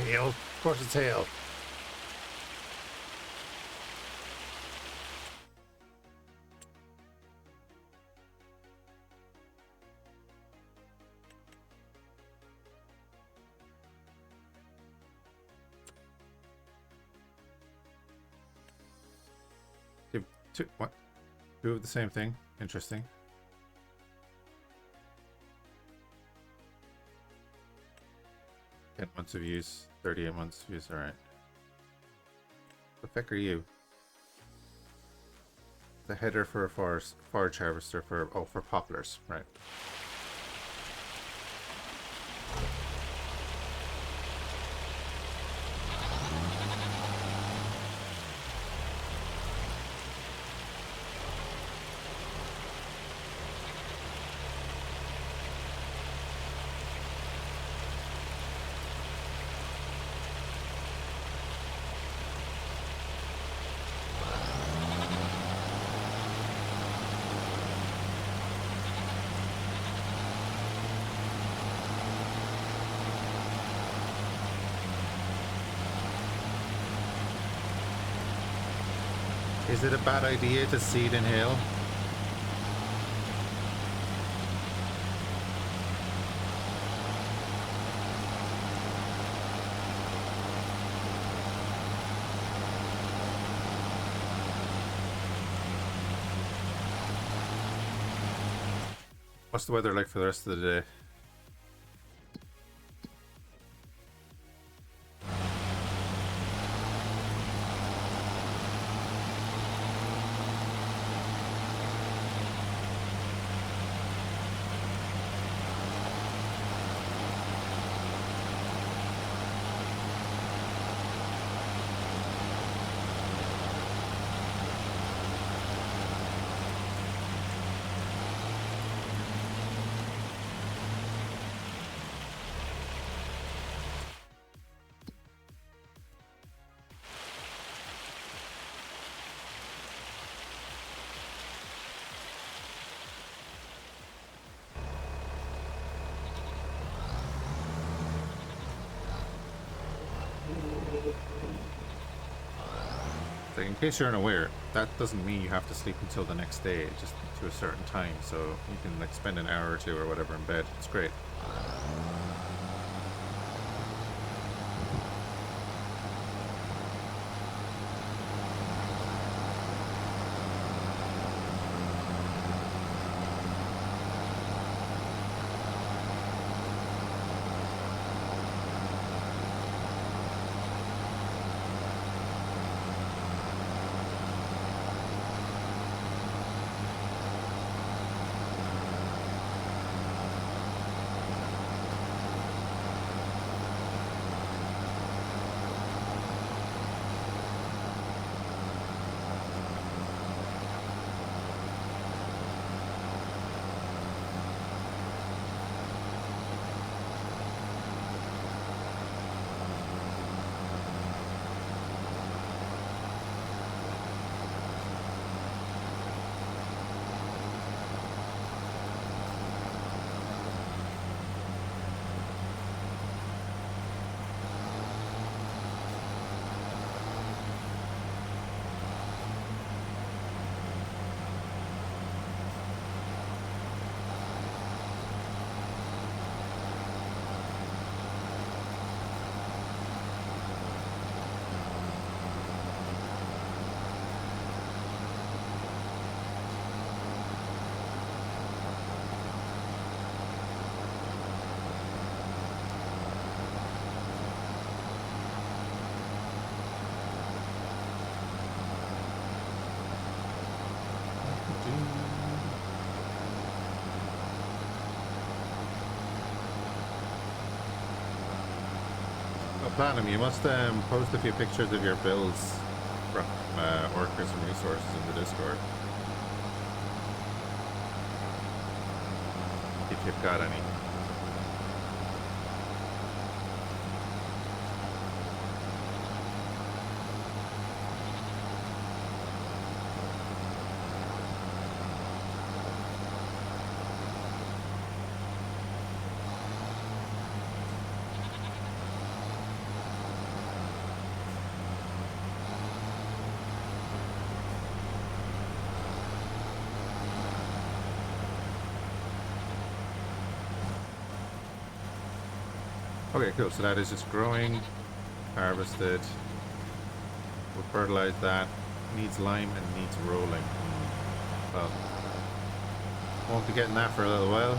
hail. Of course it's hail. What? Two of the same thing? Interesting. $10 months of use, 38 months of use, alright. What the heck are you? The header for a forage harvester for poplars, right. Is it a bad idea to seed in hail? What's the weather like for the rest of the day? In case you're unaware, that doesn't mean you have to sleep until the next day, just to a certain time, so you can like spend an hour or two or whatever in bed. It's great. Platinum, you must post a few pictures of your builds from workers and resources in the Discord. If you've got any. Okay, cool. So that is just growing, harvested. We'll fertilize that. Needs lime and needs rolling. Well, won't be getting that for a little while.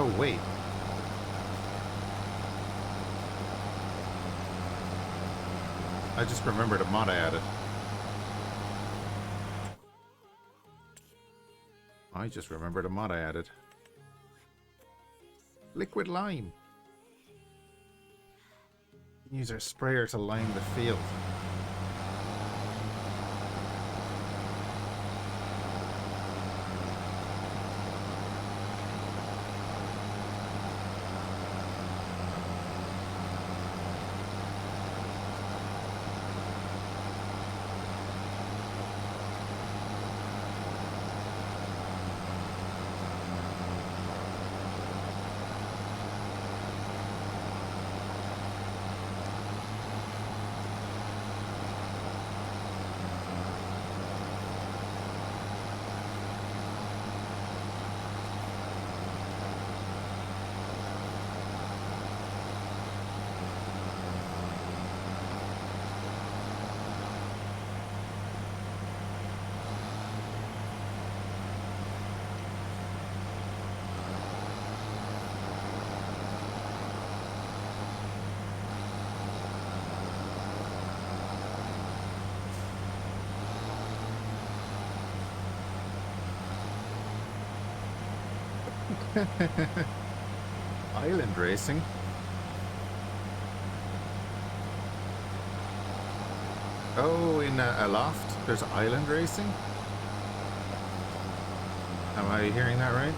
Oh, wait. I just remembered a mod I added. Liquid lime. Use our sprayer to lime the field. Island racing. Oh, in a loft, there's island racing? Am I hearing that right?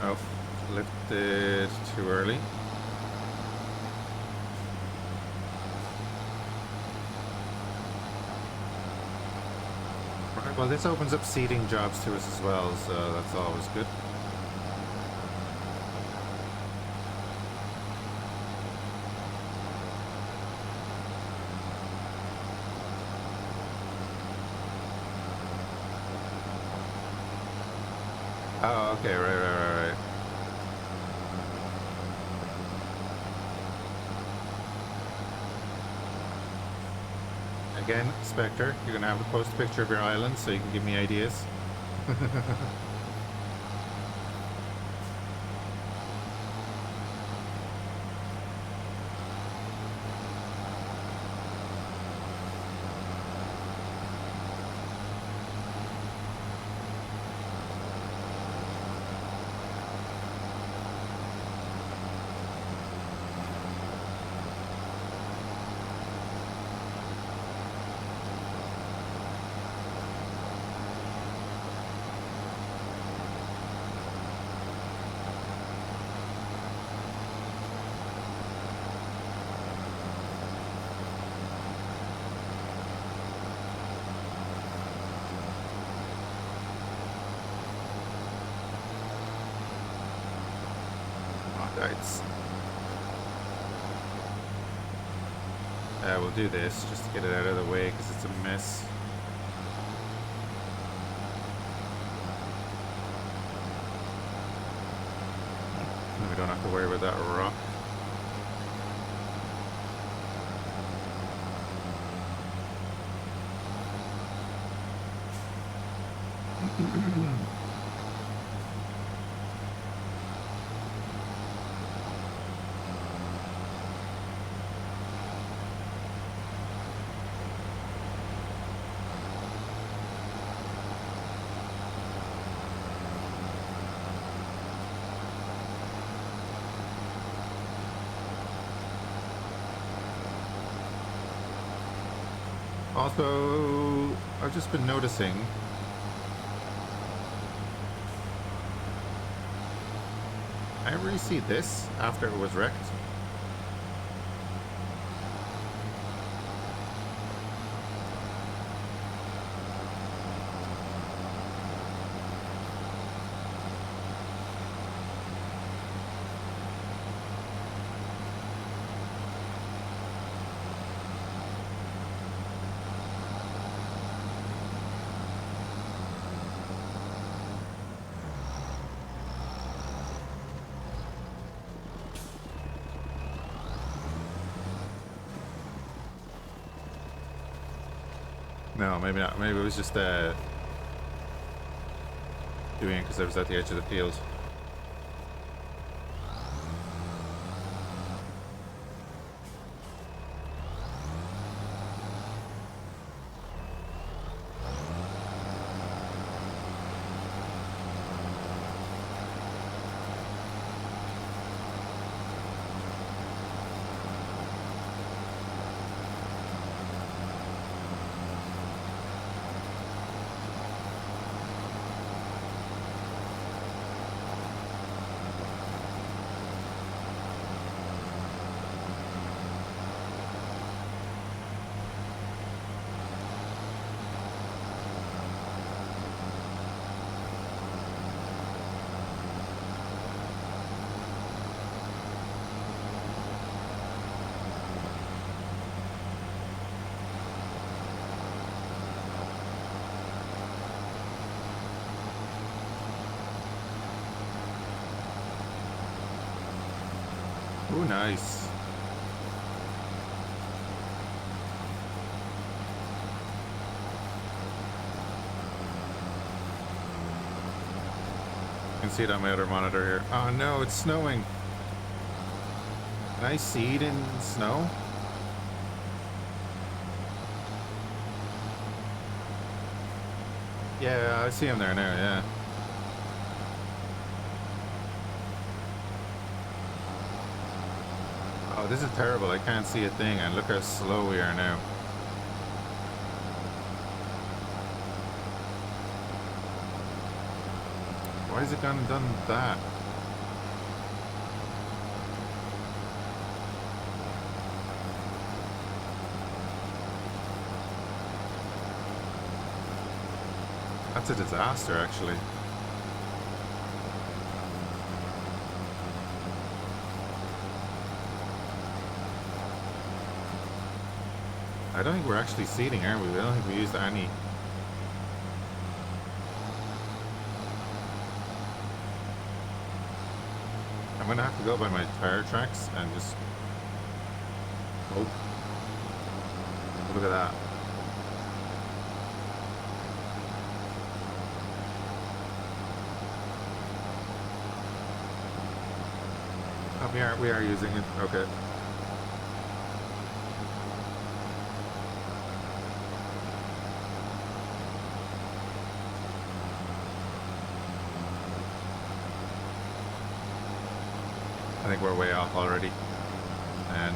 Oh, lifted too early. Right, well, this opens up seeding jobs to us as well, so that's always good. Oh, okay, right. Again, Spectre, you're gonna have to post a picture of your island so you can give me ideas. We'll do this just to get it out of the way because it's a mess. And we don't have to worry about that rock. Also, I've just been noticing I never see this after it was wrecked. No, maybe not. Maybe it was just doing it because I was at the edge of the field. Oh, nice. I can see it on my other monitor here. Oh no, it's snowing. Can I seed in snow? Yeah, I see him there now, yeah. Oh, this is terrible. I can't see a thing, and look how slow we are now. Why has it gone and done that? That's a disaster, actually. I don't think we're actually seeding, are we? I don't think we used any. I'm gonna have to go by my tire tracks and just hope. Look at that. Oh, we are using it. Okay. I think we're way off already. And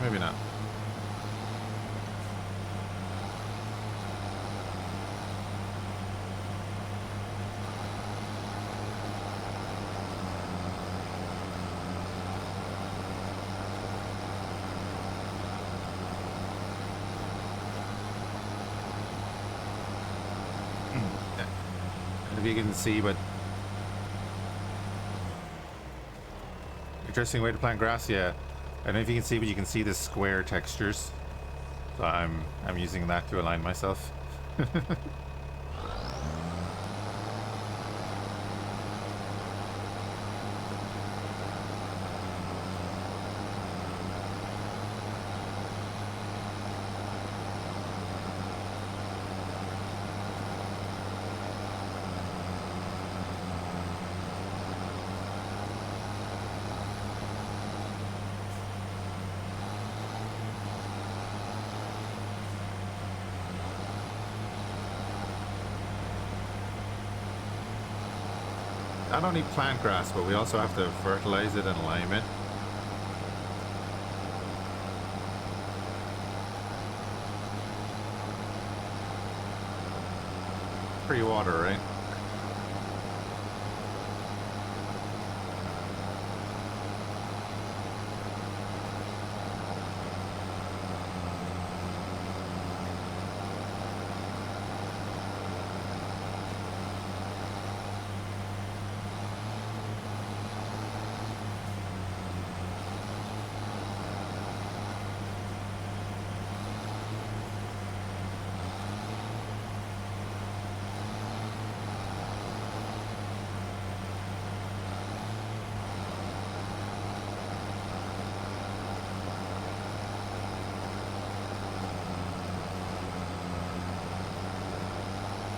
maybe not. If you can see, but interesting way to plant grass. Yeah, I don't know if you can see, but you can see the square textures. So I'm using that to align myself. Not only plant grass, but we also have to fertilize it and lime it. Free water, right?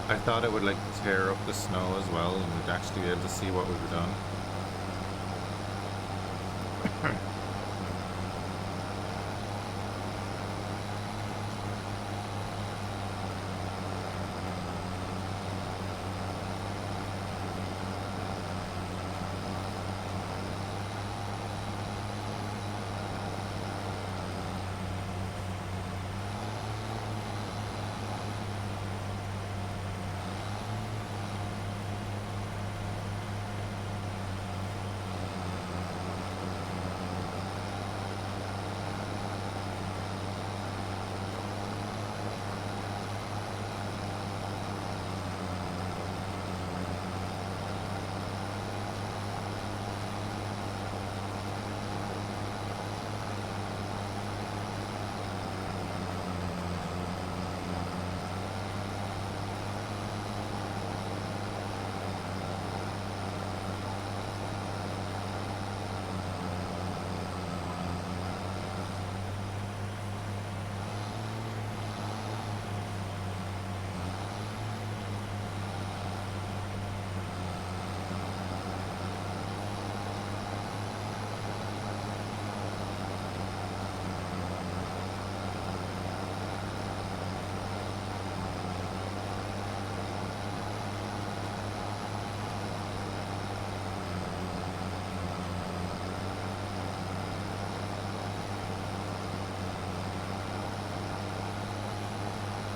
I thought it would like tear up the snow as well, and we'd actually be able to see what we've done.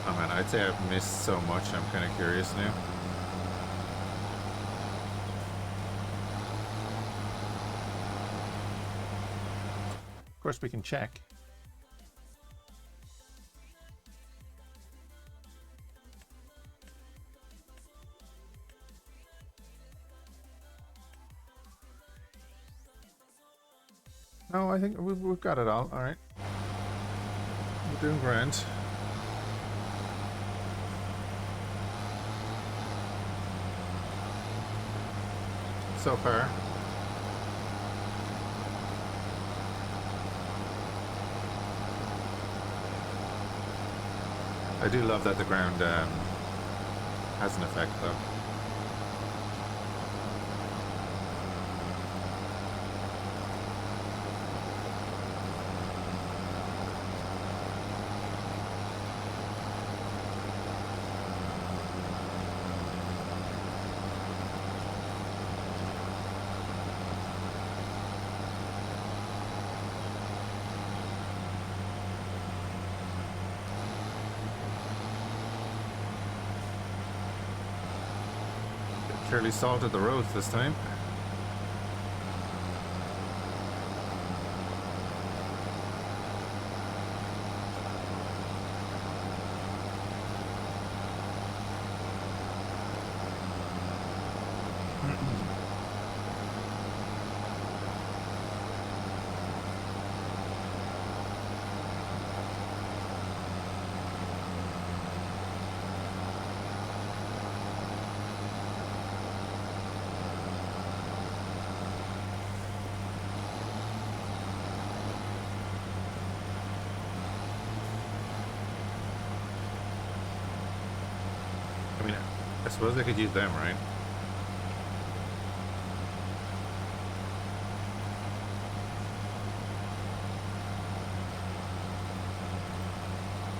Oh man, I'd say I've missed so much, I'm kind of curious now. Of course we can check. No, I think we've got it all. All right. We're doing grand. So far. I do love that the ground has an effect though. Surely salted the roads this time. I suppose I could use them, right?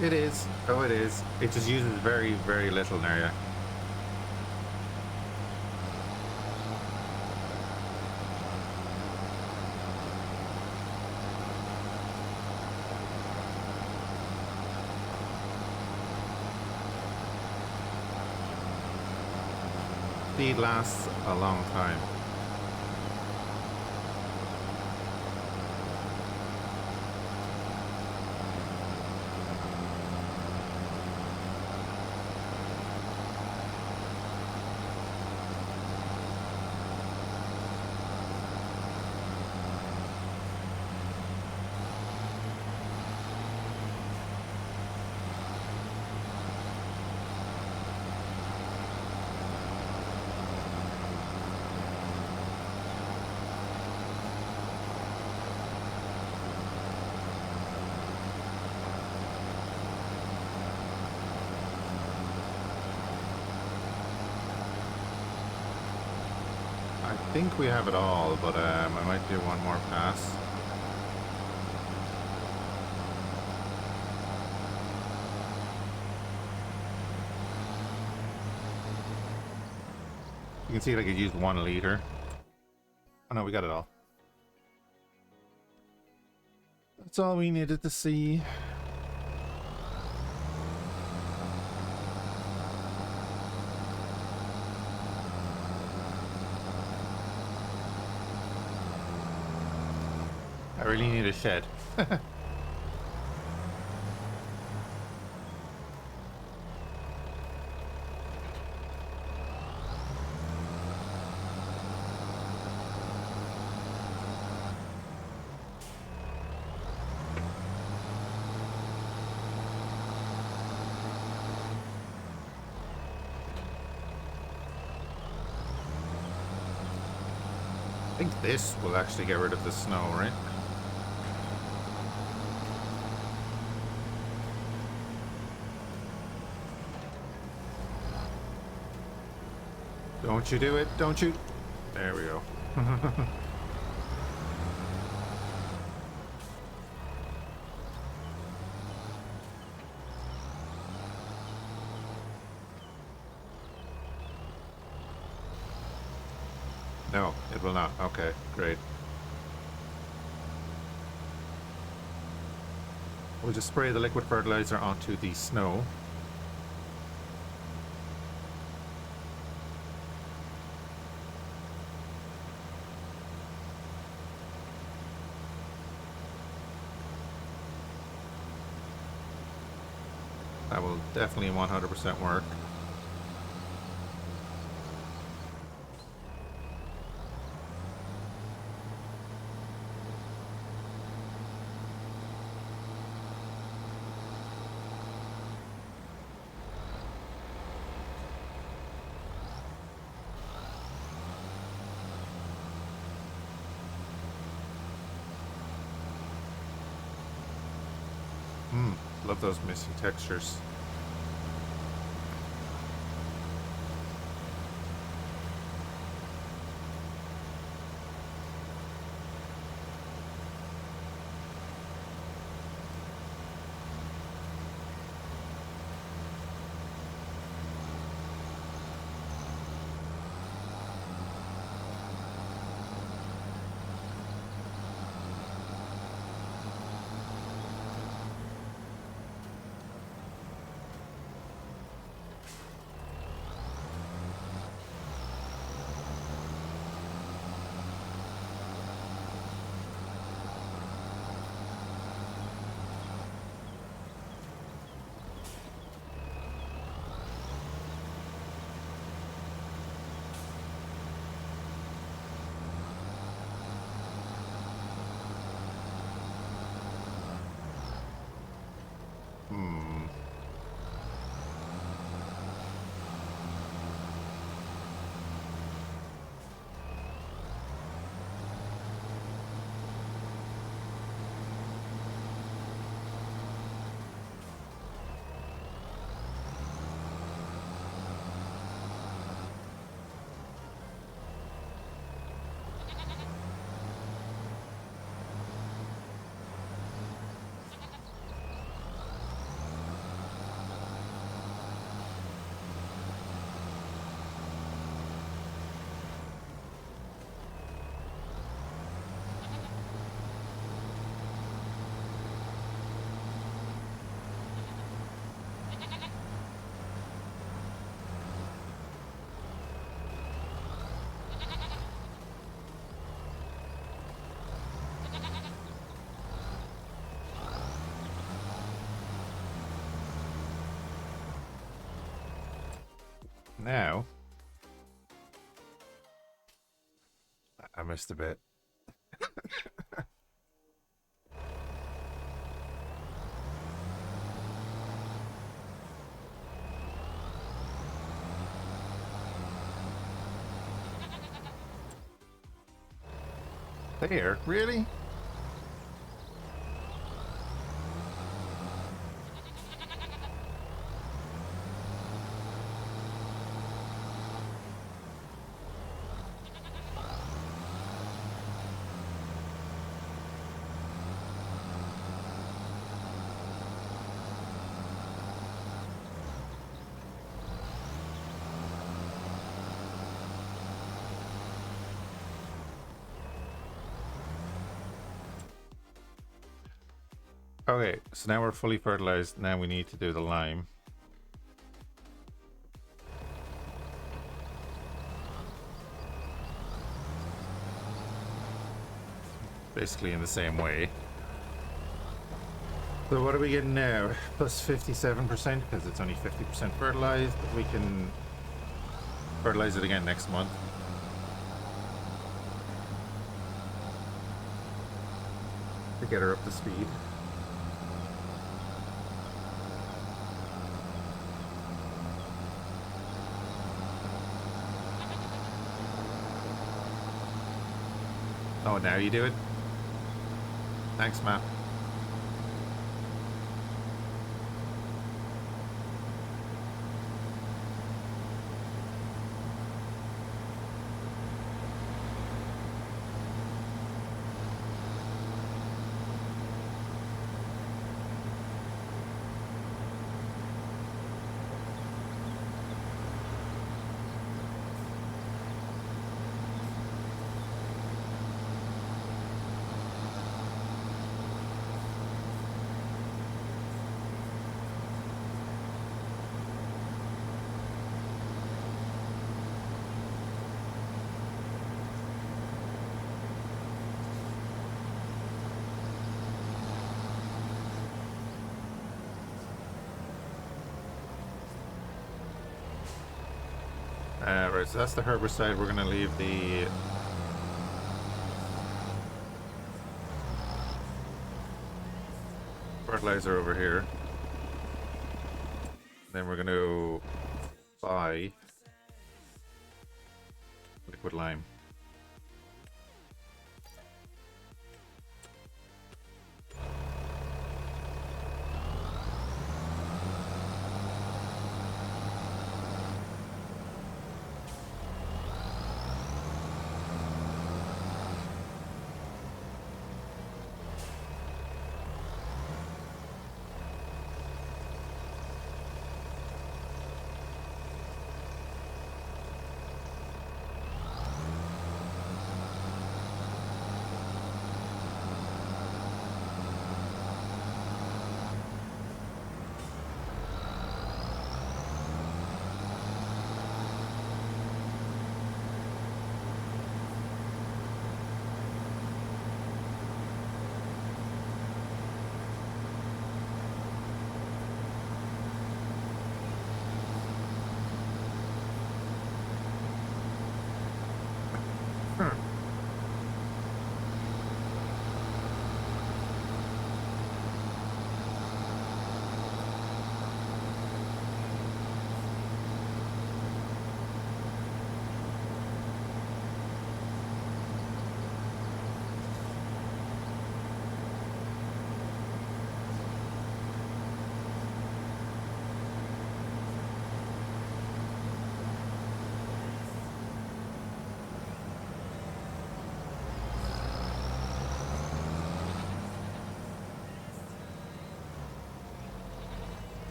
It is. Oh, it is. It just uses very, very little in area. Speed lasts a long time. think we have it all, but I might do one more pass. You can see like it used 1 liter. Oh no, we got it all. That's all we needed to see. I really need a shed. I think this will actually get rid of the snow, right? Don't you do it, don't you? There we go. No, it will not. Okay, great. We'll just spray the liquid fertilizer onto the snow. That will definitely 100% work. Love those missing textures. Now, I missed a bit. There, really? Okay, so now we're fully fertilized. Now we need to do the lime. Basically in the same way. So what are we getting now? Plus 57% because it's only 50% fertilized. We can fertilize it again next month. To get her up to speed. Oh, now you do it? Thanks, map. Right, so that's the herbicide. We're gonna leave the fertilizer over here. Then we're gonna buy liquid lime.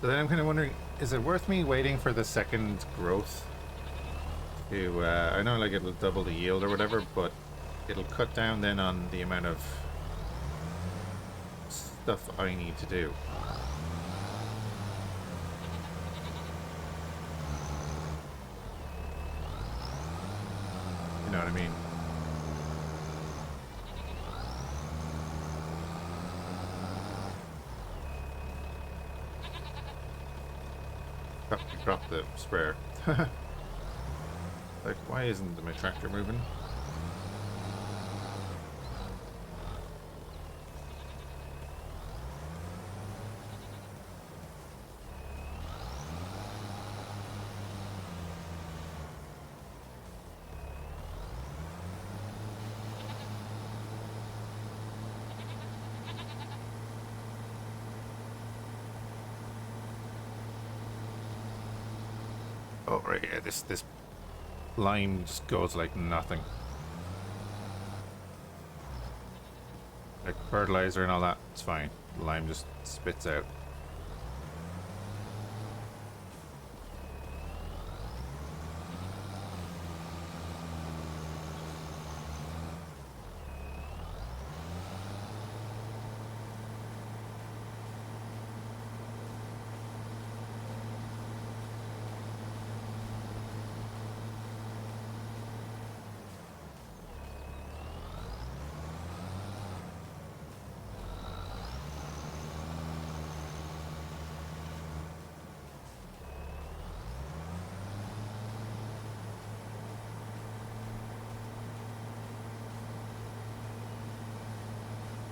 So then I'm kind of wondering, is it worth me waiting for the second growth? To, I know like it'll double the yield or whatever, but it'll cut down then on the amount of stuff I need to do. You know what I mean? Drop the sprayer. Like, why isn't my tractor moving? Oh, right, yeah, this lime just goes like nothing. Like fertilizer and all that, it's fine. Lime just spits out.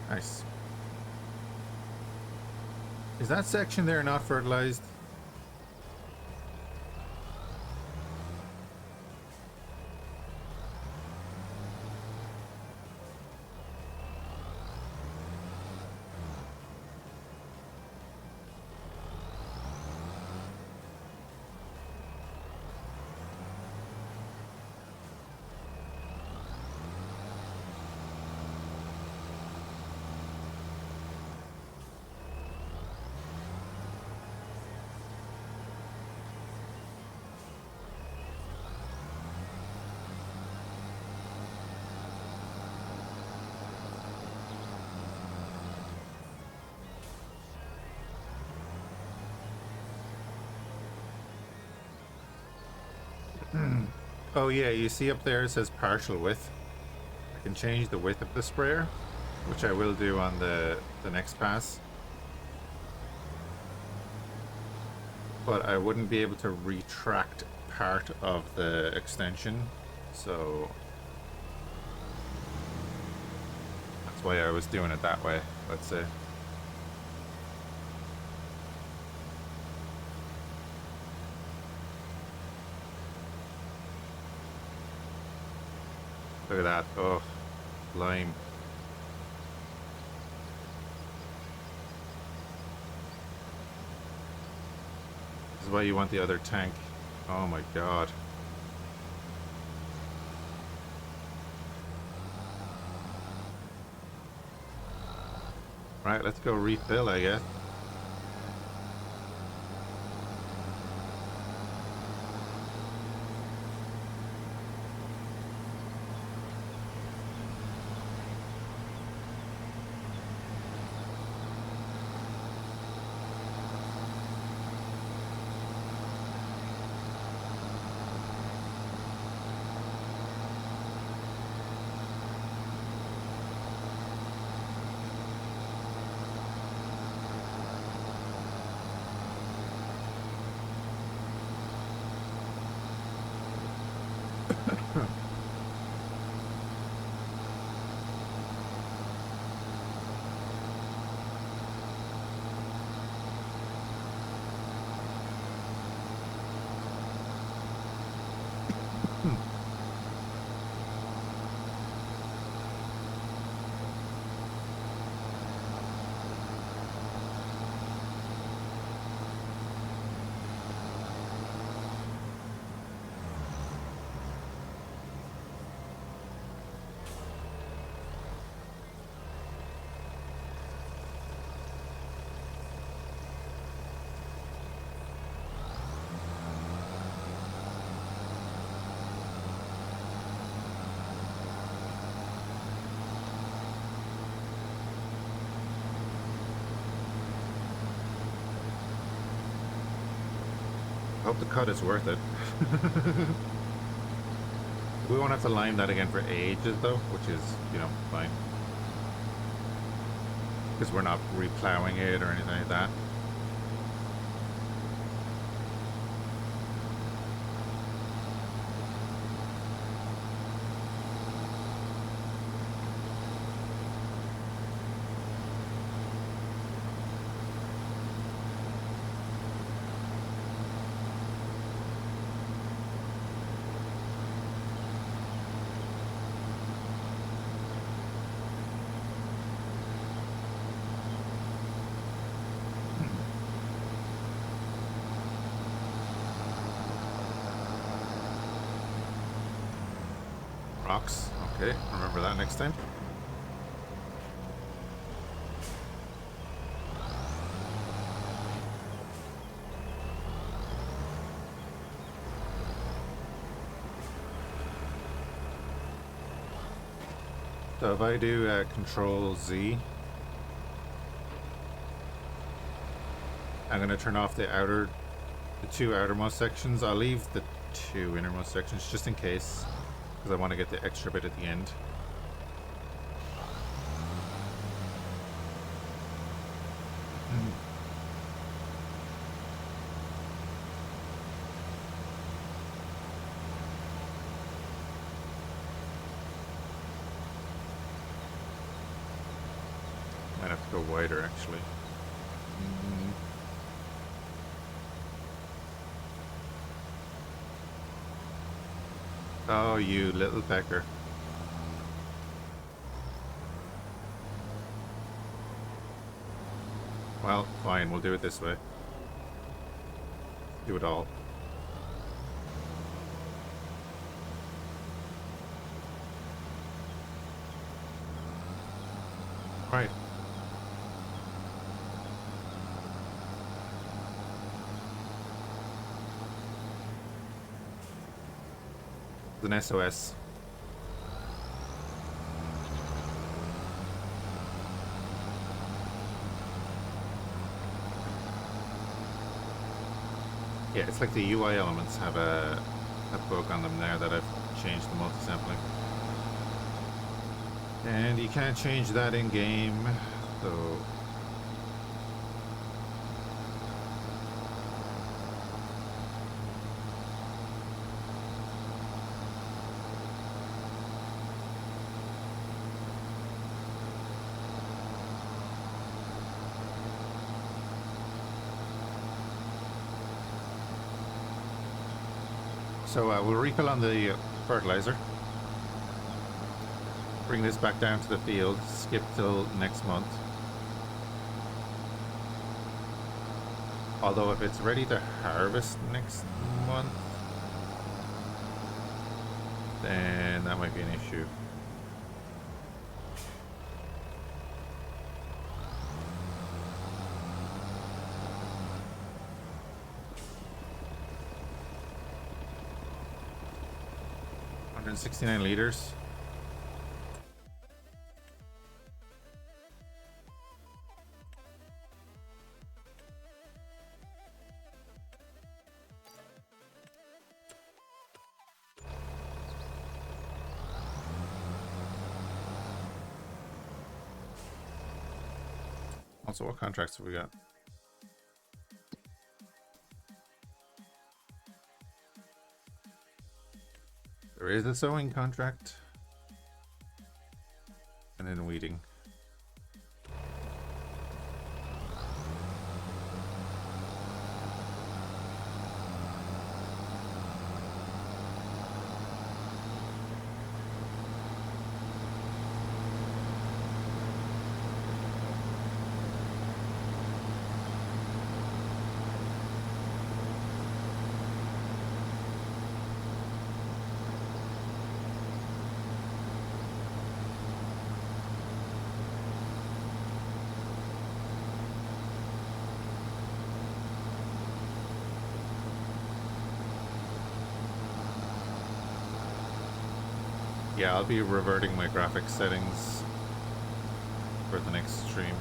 Nice. Is that section there not fertilized? Oh yeah, you see up there it says partial width. I can change the width of the sprayer, which I will do on the next pass. But I wouldn't be able to retract part of the extension, so that's why I was doing it that way, let's say. Look at that. Oh, lime. This is why you want the other tank. Oh my god. Right, let's go refill, I guess. I hope the cut is worth it. We won't have to lime that again for ages though, which is, you know, fine. Because we're not replowing it or anything like that. rocks. Okay, remember that next time. So if I do Control Z, I'm going to turn off the two outermost sections. I'll leave the two innermost sections just in case, because I want to get the extra bit at the end. Might have to go wider actually. Oh, you little pecker. Well, fine, we'll do it this way. Do it all. Right. It's an SOS. Yeah, it's like the UI elements have a bug on them now that I've changed the multi-sampling. And you can't change that in game, so we'll refill on the fertilizer. Bring this back down to the field, skip till next month. Although if it's ready to harvest next month, then that might be an issue. $169 liters. Also, what contracts have we got? There is a sowing contract. And then weeding. Yeah, I'll be reverting my graphics settings for the next stream.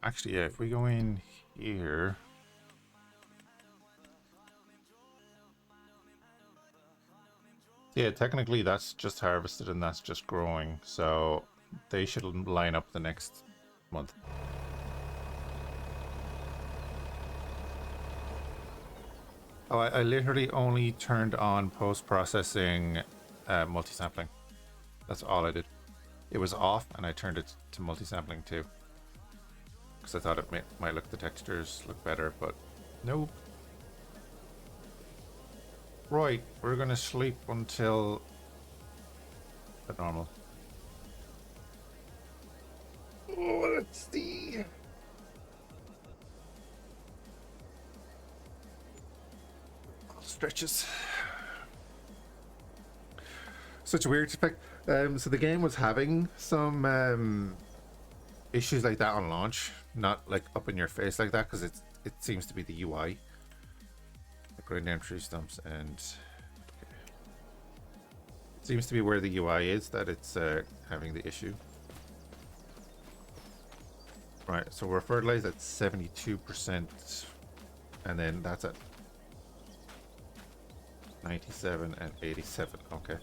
Actually, yeah, if we go in here... Yeah, technically that's just harvested and that's just growing, so they should line up the next month. Oh, I literally only turned on post-processing multi-sampling. That's all I did. It was off, and I turned it to multi-sampling too. Because I thought it might look, the textures look better, but nope. Right, we're gonna sleep until the normal. Oh, let's see. Stretches. Such a weird effect. So the game was having some issues like that on launch, not like up in your face like that, because it seems to be the UI. Like going down tree stumps, and it seems to be where the UI is that it's having the issue. Right, so we're fertilized at 72%, and then that's at 97 and 87. Okay.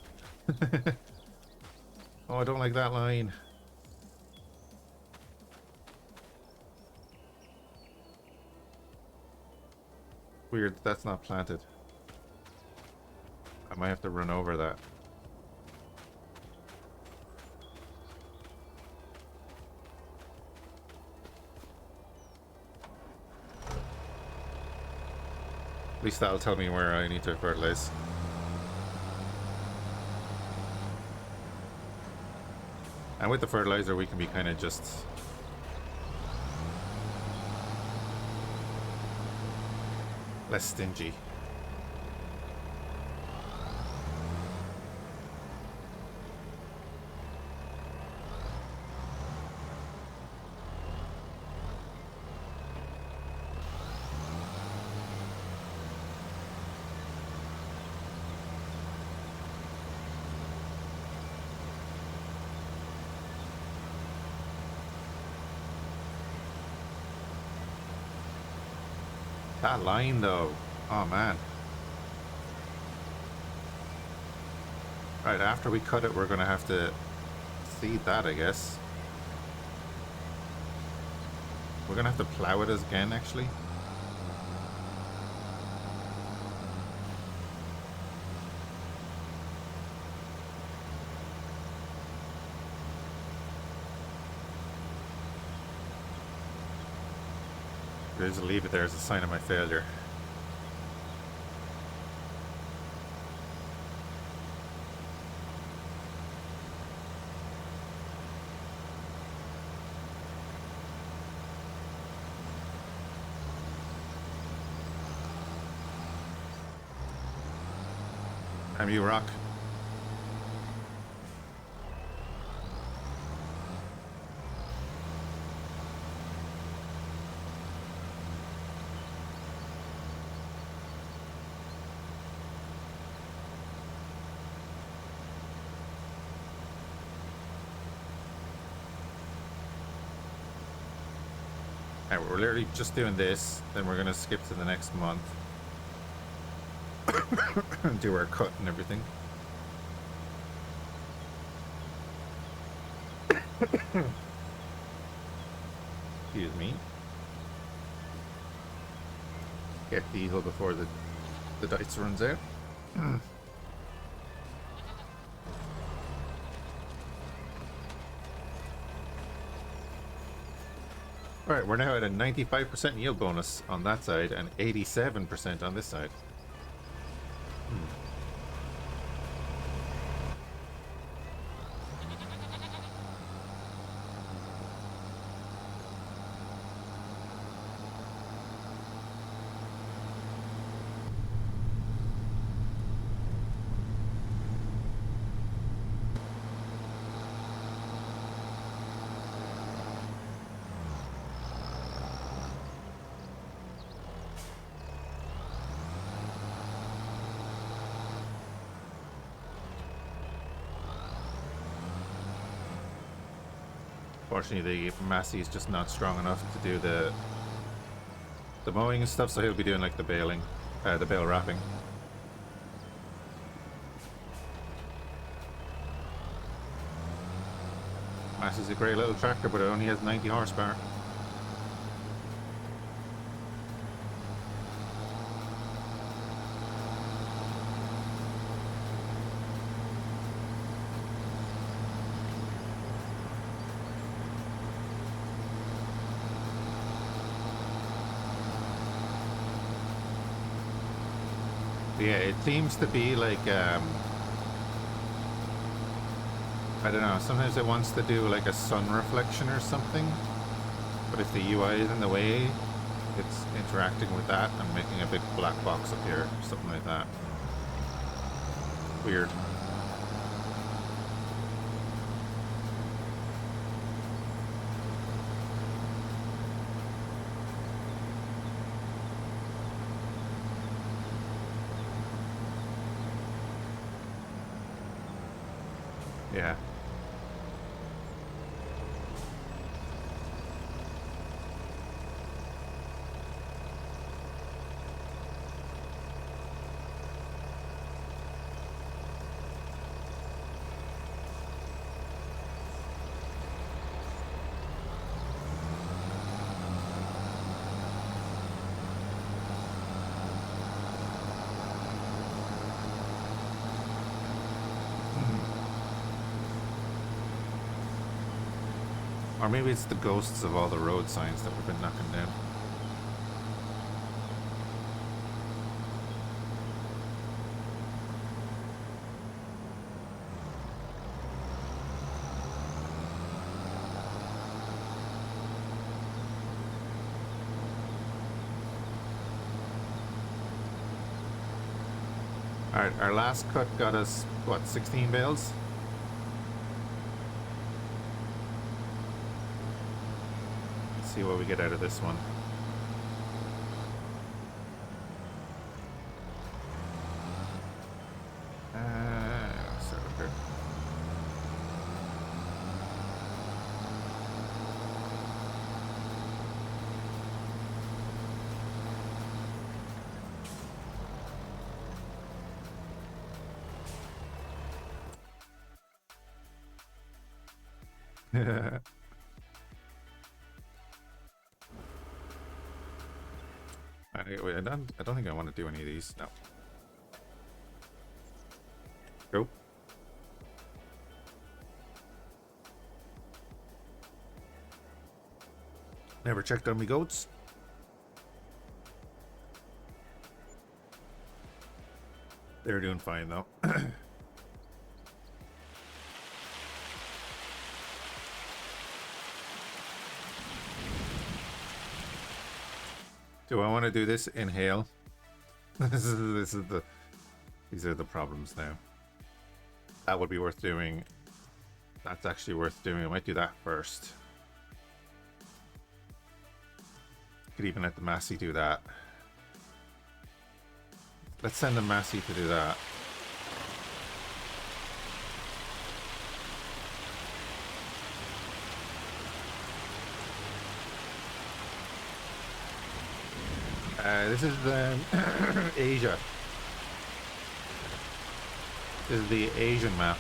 Oh, I don't like that line. Weird, that's not planted. I might have to run over that. At least that'll tell me where I need to fertilize. And with the fertilizer, we can be kind of just less stingy. That line though, oh man. Right, after we cut it, we're gonna have to seed that, I guess. We're gonna have to plow it again, actually. Just leave it there as a sign of my failure. You rock. Alright, we're literally just doing this, then we're gonna skip to the next month. Do our cut and everything. Excuse me. Get diesel before the dice runs out. Alright, we're now at a 95% yield bonus on that side and 87% on this side. Unfortunately, the Massey is just not strong enough to do the mowing and stuff, so he'll be doing like the baling, the bale wrapping. Massey's a great little tractor, but it only has 90 horsepower. Yeah, it seems to be like, I don't know, sometimes it wants to do like a sun reflection or something, but if the UI is in the way, it's interacting with that and making a big black box appear, something like that. Weird. Yeah. Or maybe it's the ghosts of all the road signs that we've been knocking down. Alright, our last cut got us, what, 16 bales? Let's see what we get out of this one. Start up here. Wait, I don't think I want to do any of these. No. Go. Never checked on me goats. They're doing fine though. Do I want to do this in hail? These are the problems now. That would be worth doing. That's actually worth doing. I might do that first. Could even let the Massey do that. Let's send the Massey to do that. This is Asia. This is the Asian map.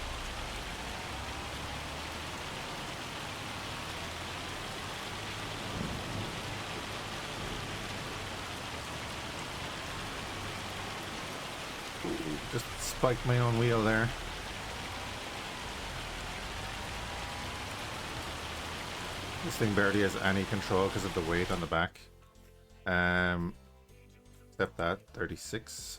Ooh, just spiked my own wheel there. This thing barely has any control because of the weight on the back. Except that 36.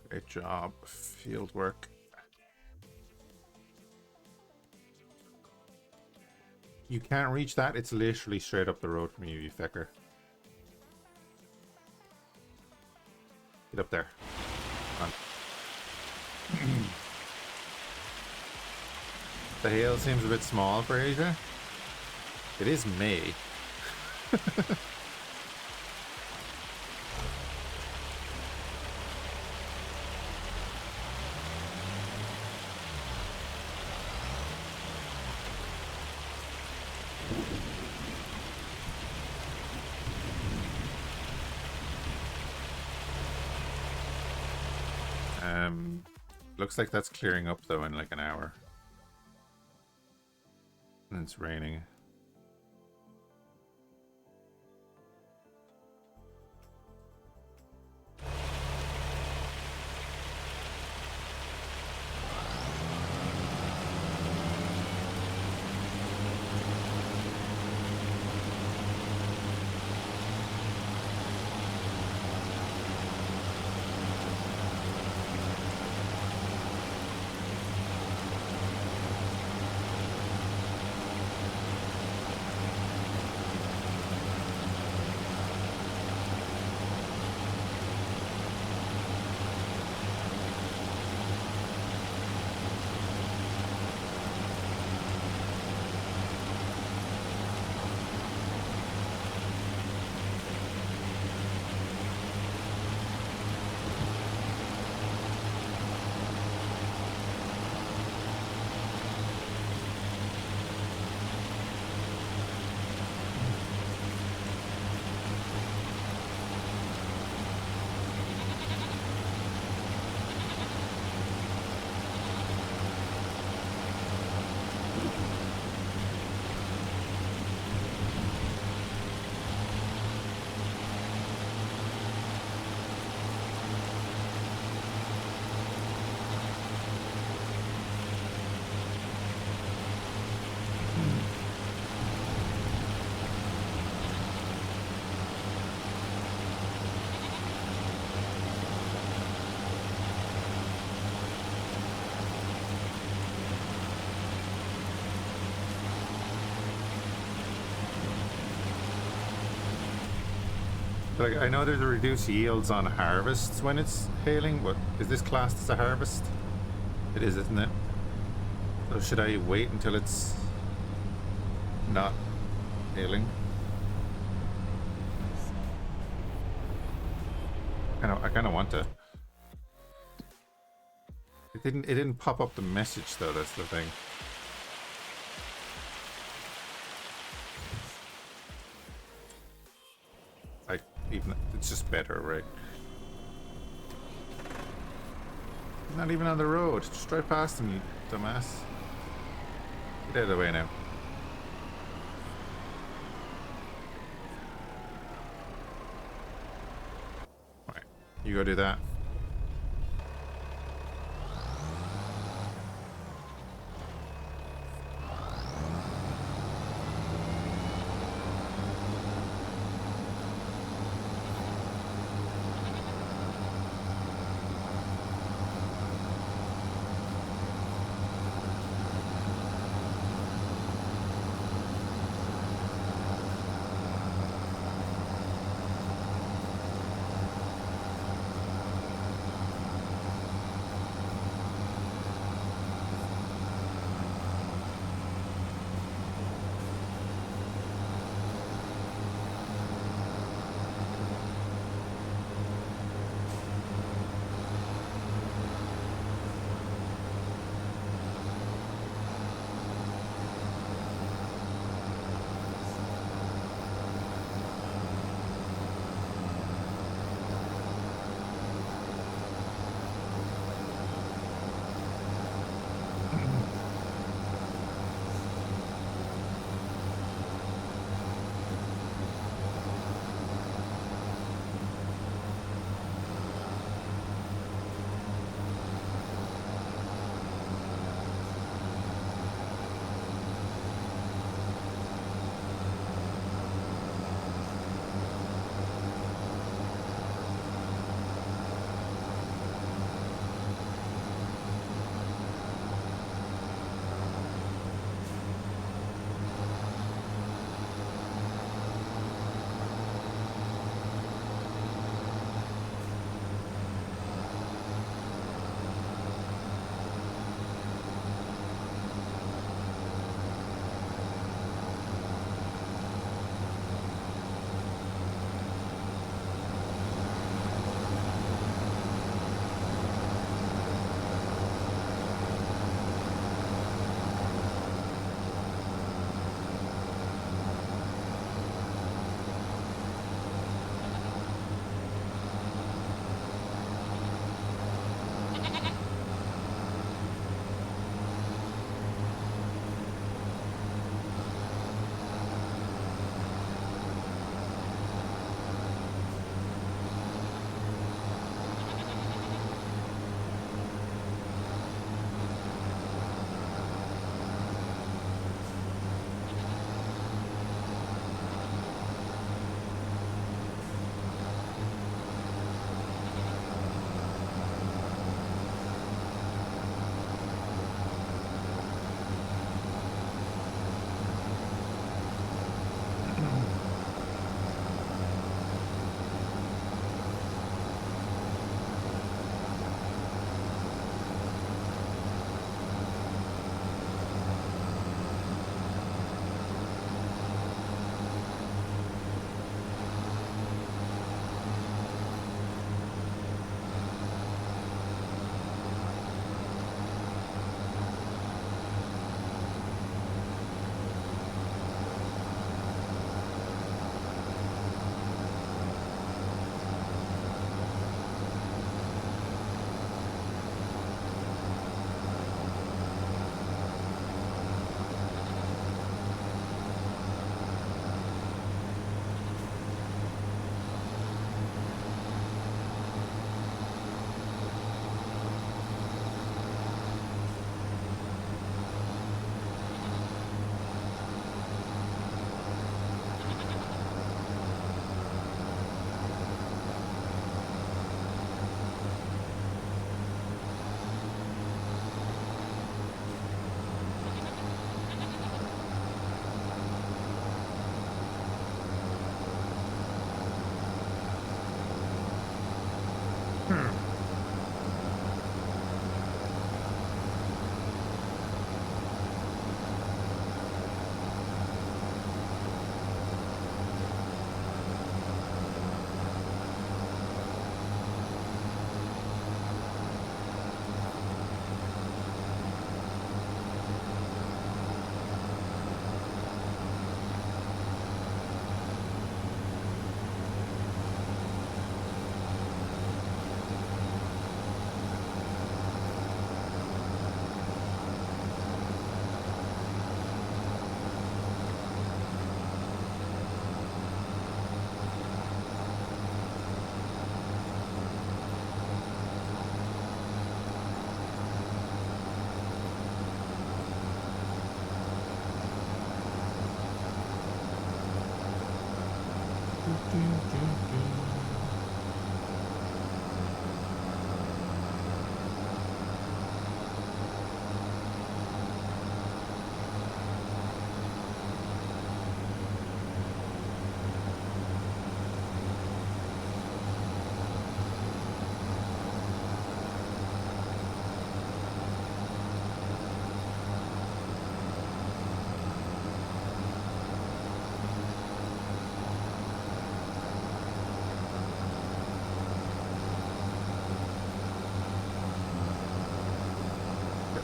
Great job, field work. You can't reach that. It's literally straight up the road from you, you fecker. Get up there. Come on. The hail seems a bit small for Asia. It is May. Looks like that's clearing up though in like an hour. And it's raining. Like, I know there's a reduced yields on harvests when it's hailing, but is this classed as a harvest? It is, isn't it? So should I wait until it's not hailing? I kind of want to. It didn't pop up the message though. That's the thing. Like, even it's just better, right? He's not even on the road. Just drive past him, you dumbass. Get out of the way now. Right, you go do that.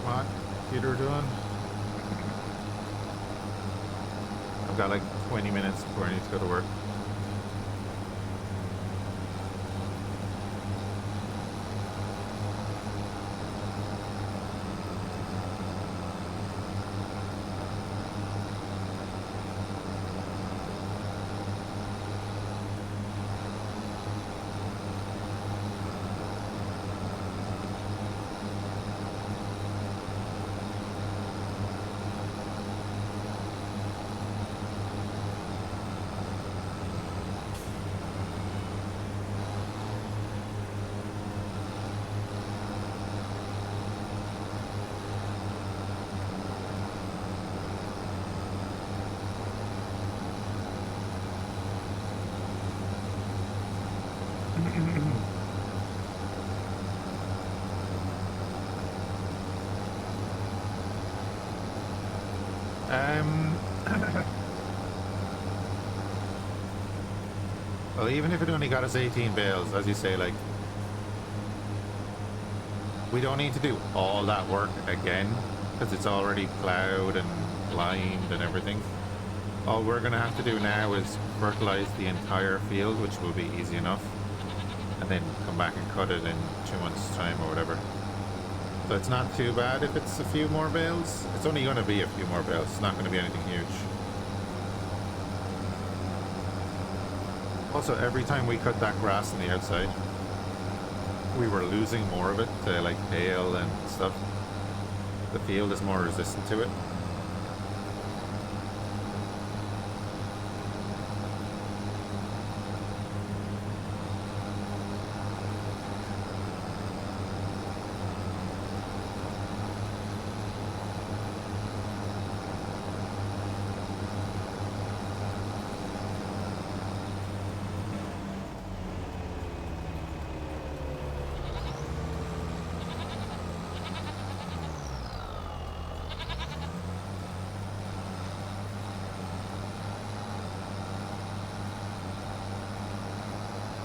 What Peter doing? I've got like 20 minutes before I need to go to work. Well, even if it only got us 18 bales, as you say, like, we don't need to do all that work again, because it's already plowed and limed and everything. All we're going to have to do now is fertilize the entire field, which will be easy enough, and then come back and cut it in 2 months' time or whatever. So it's not too bad if it's a few more bales. It's only going to be a few more bales. It's not going to be anything huge. Also, every time we cut that grass on the outside, we were losing more of it to like hail and stuff. The field is more resistant to it.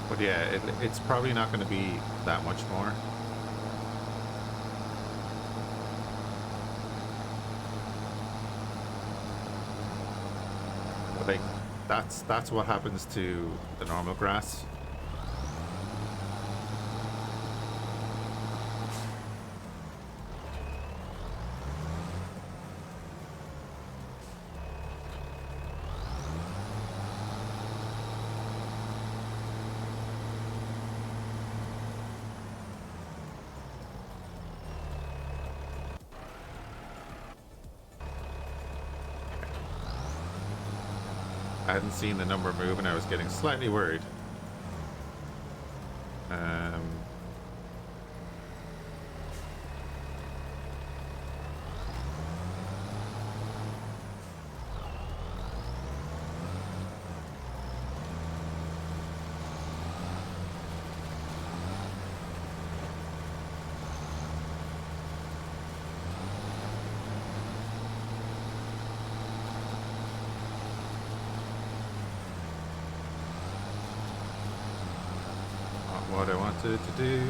But yeah, it's probably not going to be that much more. But like, that's what happens to the normal grass. I hadn't seen the number move and I was getting slightly worried. What I wanted to do.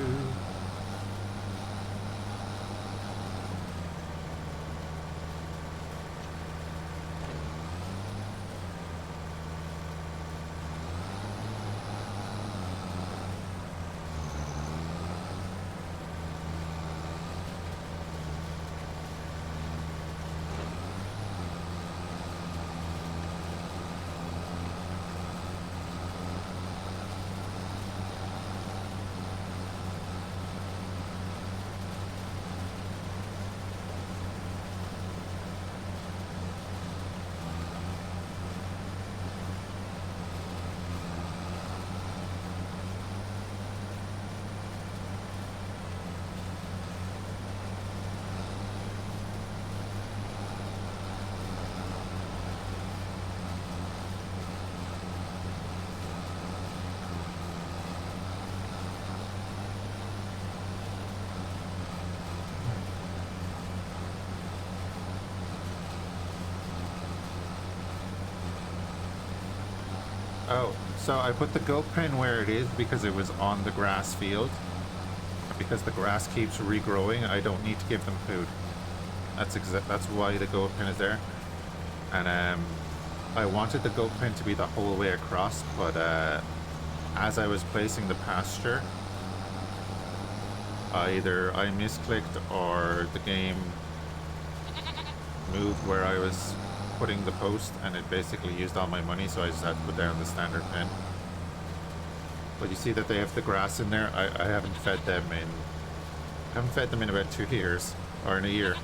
Oh, so I put the goat pen where it is because it was on the grass field. Because the grass keeps regrowing, I don't need to give them food. That's why the goat pen is there. And I wanted the goat pen to be the whole way across, but as I was placing the pasture, either I misclicked or the game moved where I was putting the post, and it basically used all my money, so I just had to put down the standard pen. But you see that they have the grass in there. I haven't fed them in about 2 years, or in a year,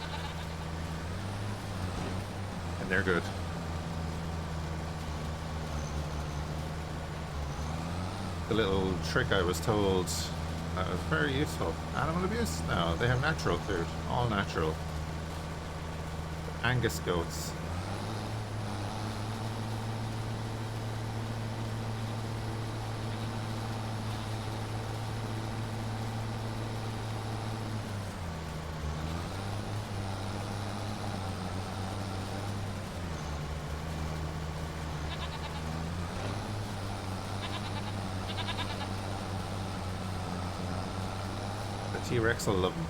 and they're good. The little trick I was told was very useful. Animal abuse? No, they have natural food, all natural. Angus goats. T-Rex will love them.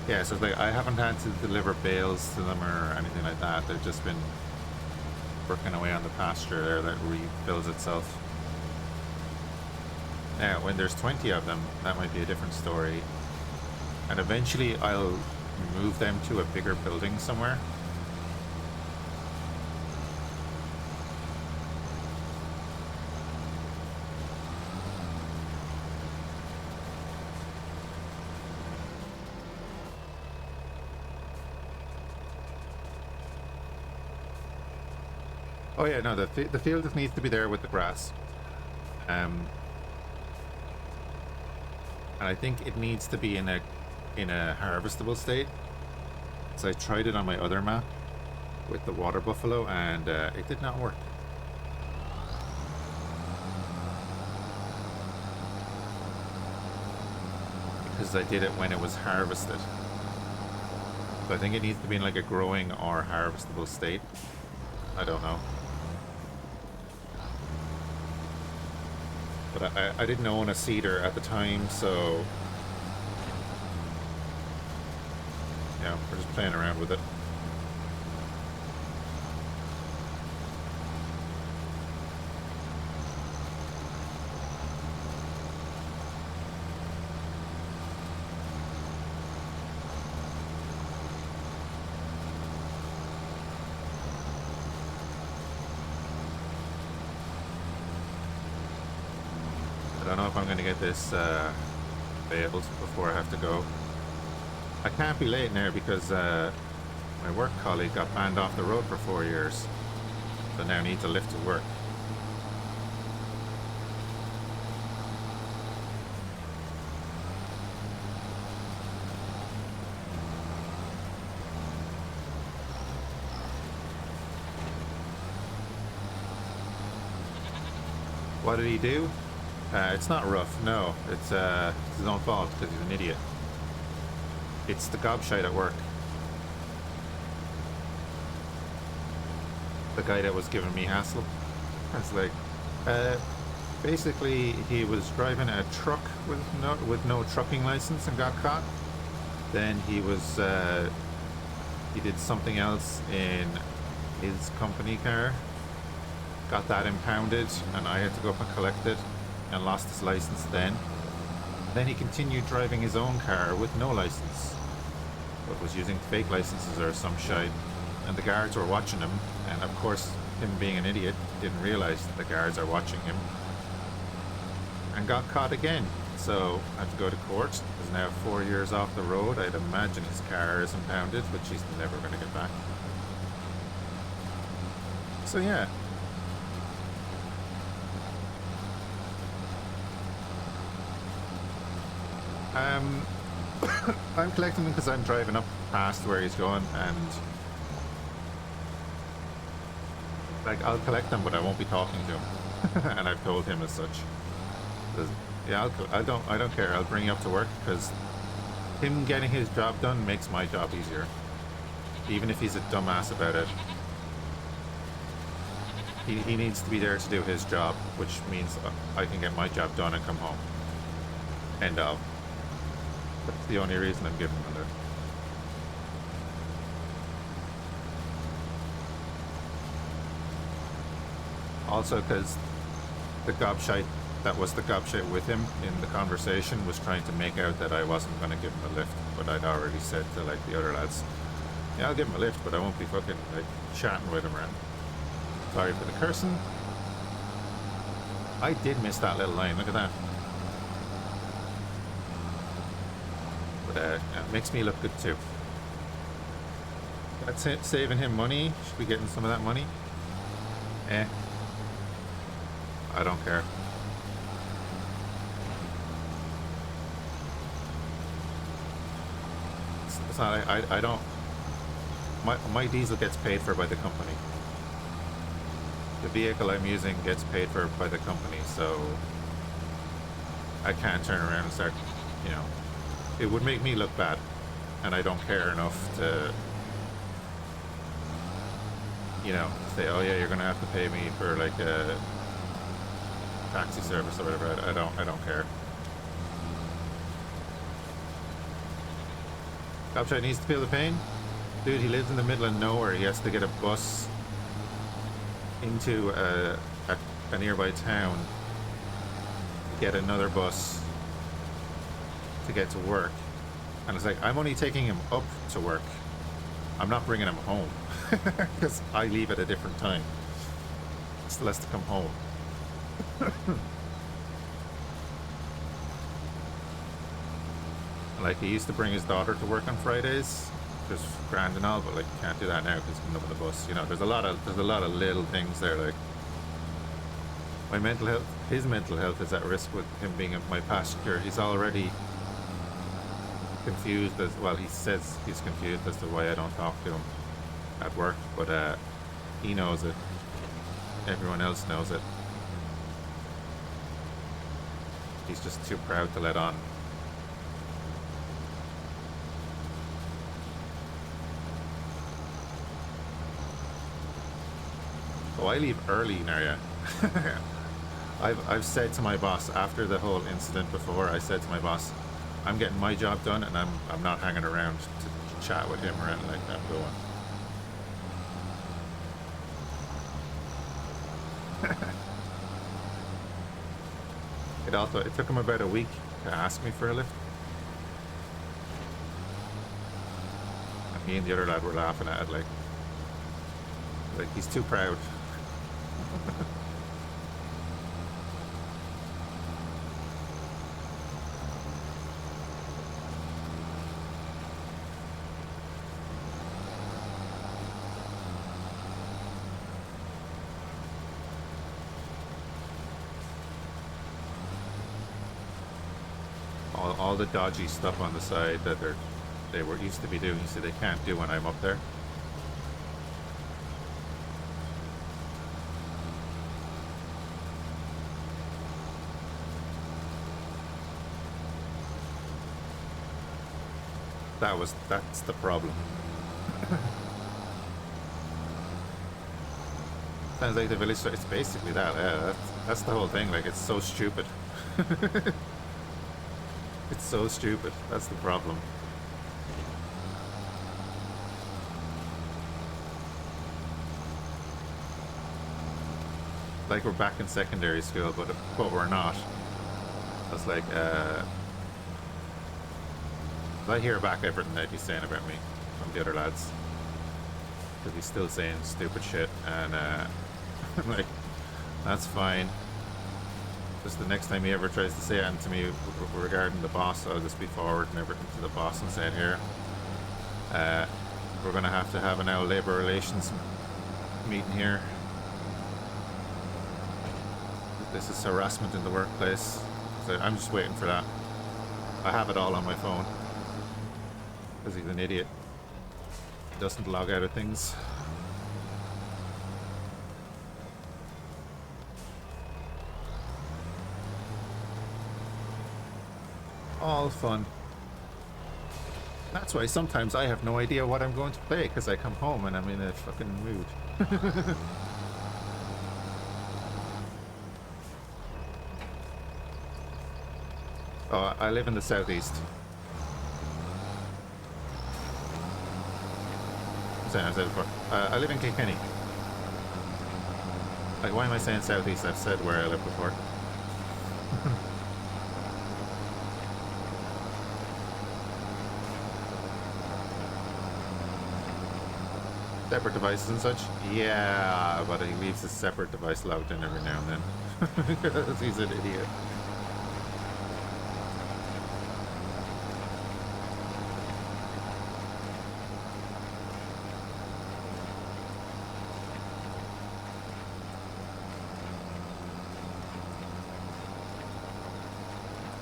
Yeah, so it's like I haven't had to deliver bales to them or anything like that. They've just been working away on the pasture there that refills itself. Now, when there's 20 of them, that might be a different story. And eventually I'll move them to a bigger building somewhere. Oh yeah, no, the field needs to be there with the grass. And I think it needs to be in a harvestable state. So I tried it on my other map with the water buffalo, and it did not work. Because I did it when it was harvested. So I think it needs to be in like a growing or harvestable state. I don't know. But I didn't own a seeder at the time, so yeah, we're just playing around with it. I don't know if I'm going to get this bailed before I have to go. I can't be late now because my work colleague got banned off the road for 4 years. So now needs a lift to work. What did he do? It's not rough, no. It's his own fault because he's an idiot. It's the gobshite at work. The guy that was giving me hassle. It's like, basically he was driving a truck with no trucking license and got caught. Then he was, he did something else in his company car. Got that impounded, and I had to go up and collect it. And lost his license then. Then he continued driving his own car with no license, but was using fake licenses or some shite. And the guards were watching him, and of course, him being an idiot, didn't realize that the guards are watching him, and got caught again. So I have to go to court. He's now 4 years off the road. I'd imagine his car is impounded, which he's never going to get back. So yeah. I'm collecting them because I'm driving up past where he's going, and Like, I'll collect them, but I won't be talking to him. And I've told him as such. 'Cause, yeah, I don't care. I'll bring you up to work because him getting his job done makes my job easier. Even if he's a dumbass about it. He needs to be there to do his job, which means I can get my job done and come home. End of. That's the only reason I'm giving him a lift. Also, because the gobshite that was the gobshite with him in the conversation was trying to make out that I wasn't going to give him a lift, but I'd already said to like the other lads, yeah, I'll give him a lift, but I won't be fucking like chatting with him around. Sorry for the cursing. I did miss that little line, look at that. But it makes me look good too. That's it, saving him money. Should be getting some of that money. I don't care. It's not, I don't, my diesel gets paid for by the company. The vehicle I'm using gets paid for by the company, so I can't turn around and start, you know, it would make me look bad, and I don't care enough to, you know, say, oh yeah, you're gonna have to pay me for like a taxi service or whatever. I don't care. Gobshite needs to feel the pain. Dude, he lives in the middle of nowhere. He has to get a bus into a nearby town to get another bus to get to work. And it's like, I'm only taking him up to work. I'm not bringing him home because I leave at a different time. Still has to come home. Like, he used to bring his daughter to work on Fridays, which is grand and all, but like, can't do that now because he's up on the bus. You know, there's a lot of little things there. Like, my mental health, his mental health is at risk with him being my passenger. He's already confused as well. He says he's confused as to why I don't talk to him at work, but he knows it. Everyone else knows it. He's just too proud to let on. Oh, I leave early, Narya. I've said to my boss after the whole incident before, I said to my boss, I'm getting my job done and I'm not hanging around to chat with him or anything like that. I'm going. It took him about a week to ask me for a lift. And me and the other lad were laughing at it like he's too proud. All the dodgy stuff on the side that they were used to be doing, so they can't do when I'm up there. That's the problem. Sounds like the village. It's basically that. Yeah, that's the whole thing. Like, it's so stupid. It's so stupid. That's the problem. Like, we're back in secondary school, but we're not. It's like, I hear back everything that he's saying about me from the other lads, because he's still saying stupid shit, and I'm like, that's fine. Just the next time he ever tries to say anything to me regarding the boss, I'll just be forwarding everything to the boss and saying, here, we're going to have an now labour relations meeting here. This is harassment in the workplace. So I'm just waiting for that. I have it all on my phone. Because he's an idiot. He doesn't log out of things. All fun. That's why sometimes I have no idea what I'm going to play, because I come home and I'm in a fucking mood. Oh, I live in the southeast. I said before. I live in Kilkenny. Like, why am I saying southeast? I've said where I live before. Separate devices and such? Yeah, but he leaves a separate device logged in every now and then. Because he's an idiot.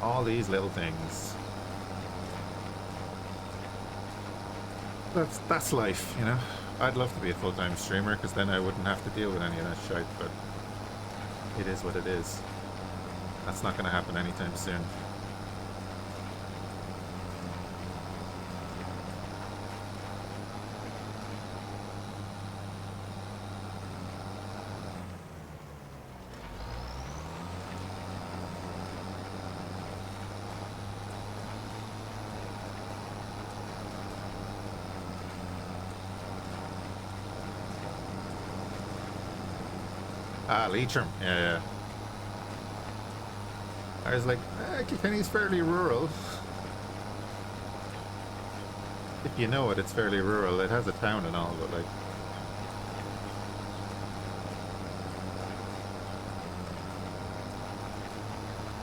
All these little things. That's life, you know? I'd love to be a full-time streamer, because then I wouldn't have to deal with any of that shit, but it is what it is. That's not going to happen anytime soon. Ah, Leitrim. Yeah. I was like, Kilkenny's fairly rural. If you know it, it's fairly rural. It has a town and all, but like...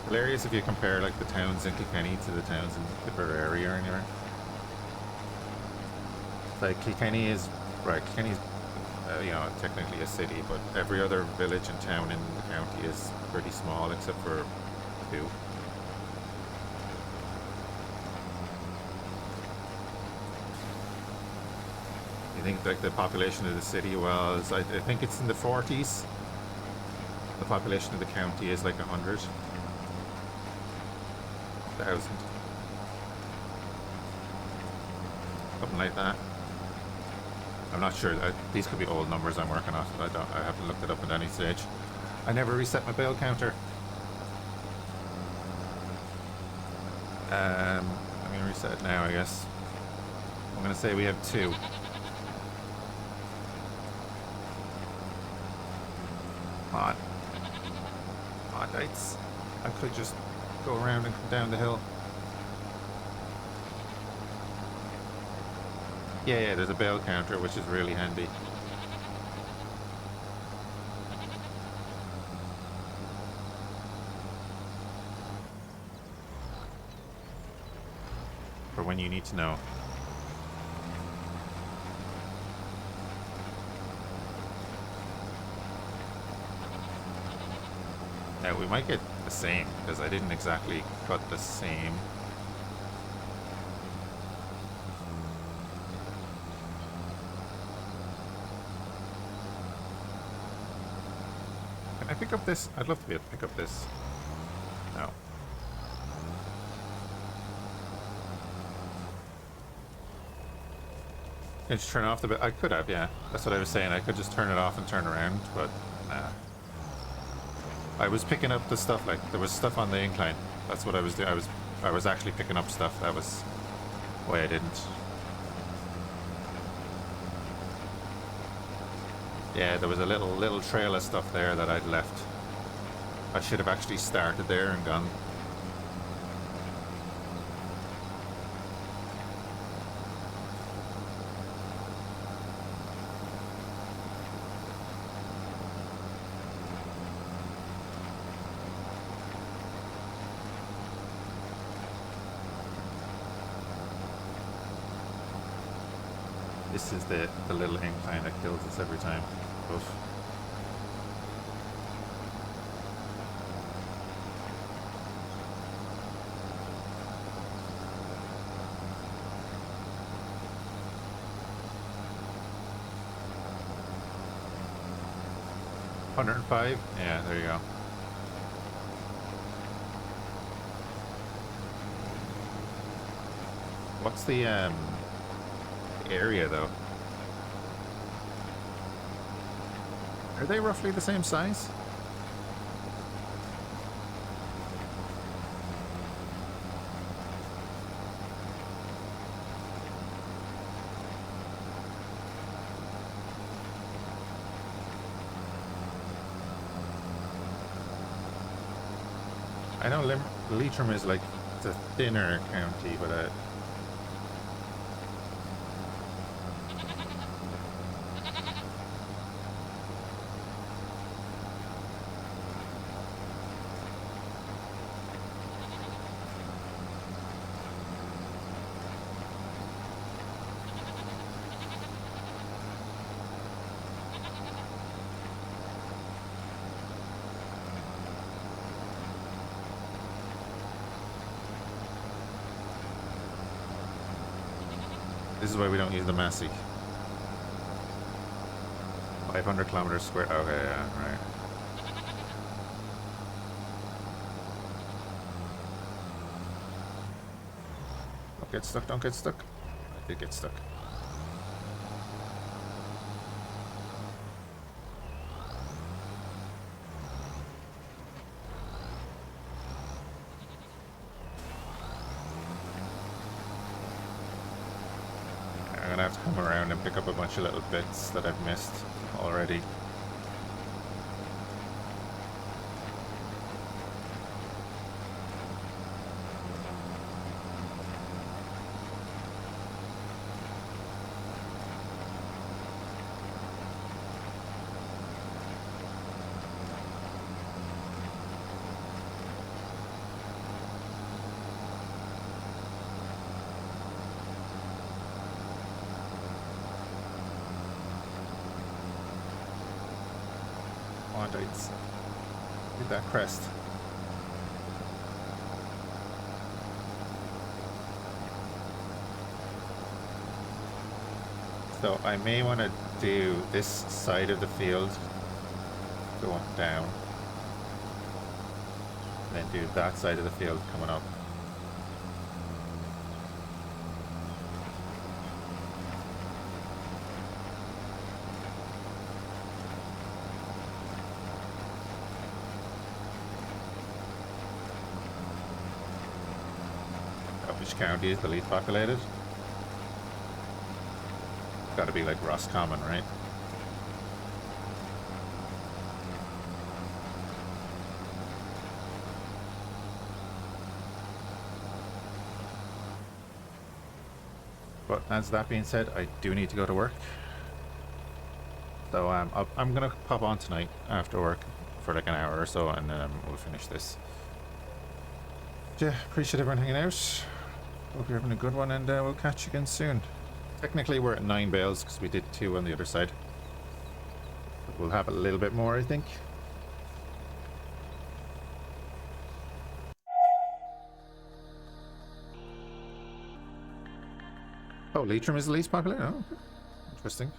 Hilarious if you compare like the towns in Kilkenny to the towns in Tipperary or anywhere. Like Kilkenny is... Right, Kilkenny's you know, technically a city, but every other village and town in the county is pretty small, except for 2. You think like the population of the city was, I think it's in the 40s. The population of the county is like 100,000. Something like that. I'm not sure. These could be old numbers I'm working on. I haven't looked it up at any stage. I never reset my bail counter. I'm going to reset it now, I guess. I'm going to say we have 2. Come on. Come on, dates. I could just go around and come down the hill. Yeah, there's a bail counter, which is really handy. For when you need to know. Now, we might get the same, because I didn't exactly cut the same. Can I pick up this? I'd love to be able to pick up this. No. Can I just turn off the bit? I could have, yeah. That's what I was saying. I could just turn it off and turn around, but nah. I was picking up the stuff, like, there was stuff on the incline. That's what I was doing. I was actually picking up stuff. That was why I didn't. Yeah, there was a little trail of stuff there that I'd left. I should have actually started there and gone. This is the little incline that kills us every time. Oof. $105? Yeah, there you go. What's the area though? Are they roughly the same size? I know Leitrim is like the thinner county, but this is why we don't use the Massey. 500 kilometers square. Okay, yeah, right. Don't get stuck, don't get stuck. I did get stuck. I'm gonna have to come around and pick up a bunch of little bits that I've missed already. Get that crest. So I may want to do this side of the field going down, and then do that side of the field coming up. Which county is the least populated? Gotta be like Roscommon, right? But as that being said, I do need to go to work. So I'm gonna pop on tonight after work for like an hour or so, and then we'll finish this. Yeah, appreciate everyone hanging out. Hope you're having a good one, and we'll catch you again soon. Technically, we're at 9 bales because we did 2 on the other side. But we'll have a little bit more, I think. Oh, Leitrim is the least popular? Oh, okay. Interesting.